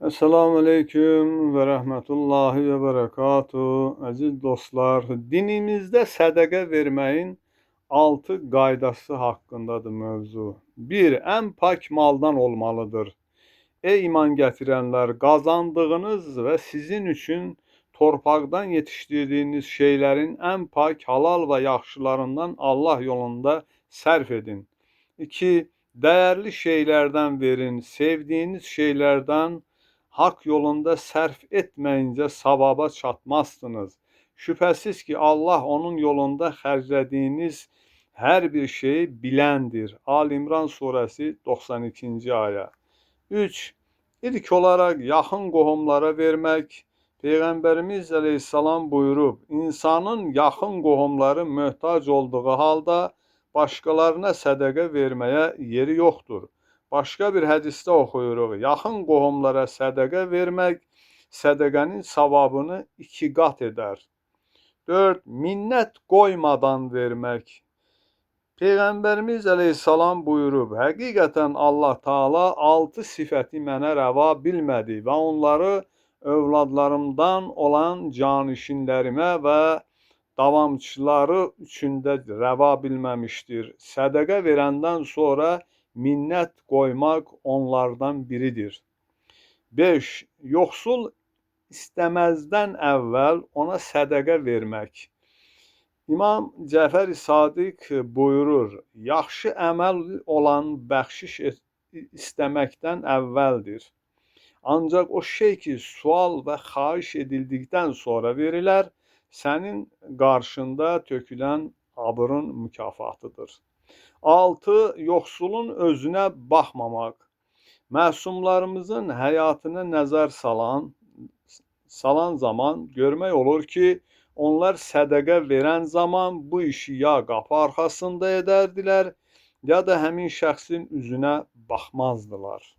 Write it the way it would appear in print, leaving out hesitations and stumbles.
Esselamu Aleyküm ve Rahmetullahi ve Berekatuhu. Əziz dostlar, dinimizdə sədəqə verməyin 6 qaydası haqqındadır mövzu. 1. Ən pak maldan olmalıdır. Ey iman gətirənlər, qazandığınız və sizin üçün torpaqdan yetişdirdiyiniz şeylərin ən pak, halal və yaxşılarından Allah yolunda sərf edin. 2. Dəyərli şeylərdən verin, sevdiyiniz şeylərdən hak yolunda sərf etməyincə savaba çatmazsınız. Şübhəsiz ki, Allah onun yolunda xərclədiyiniz hər bir şeyi biləndir. Ali-İmran surəsi 92-ci ayə. 3. İlk olaraq yaxın qohumlara vermək. Peyğəmbərimiz əleyhissalam buyurub, insanın yaxın qohumları möhtac olduğu halda başqalarına sədəqə verməyə yeri yoxdur. Başqa bir hədisdə oxuyuruq, yaxın qohumlara sədəqə vermək sədəqənin savabını 2 qat edər. 4. Minnət qoymadan vermək. Peyğəmbərimiz əleyhissalam buyurub, həqiqətən Allah Taala 6 sifəti mənə rəva bilmədi və onları övladlarımdan olan canişinlərimə və davamçıları üçün də rəva bilməmişdir. Sədəqə verəndən sonra minnət qoymaq onlardan biridir. 5. Yoxsul istəməzdən əvvəl ona sədəqə vermək. İmam Cəfər Sadiq buyurur, yaxşı əməl olan bəxşiş istəməkdən əvvəldir. Ancaq o şey ki, sual və xahiş edildikdən sonra verilər, sənin qarşında tökülən abrın mükafatıdır. 6. Yoxsulun özünə baxmamaq. Məsumlarımızın həyatına nəzər salan zaman görmək olur ki, onlar sədəqə verən zaman bu işi ya qapı arxasında edərdilər, ya da həmin şəxsin üzünə baxmazdılar.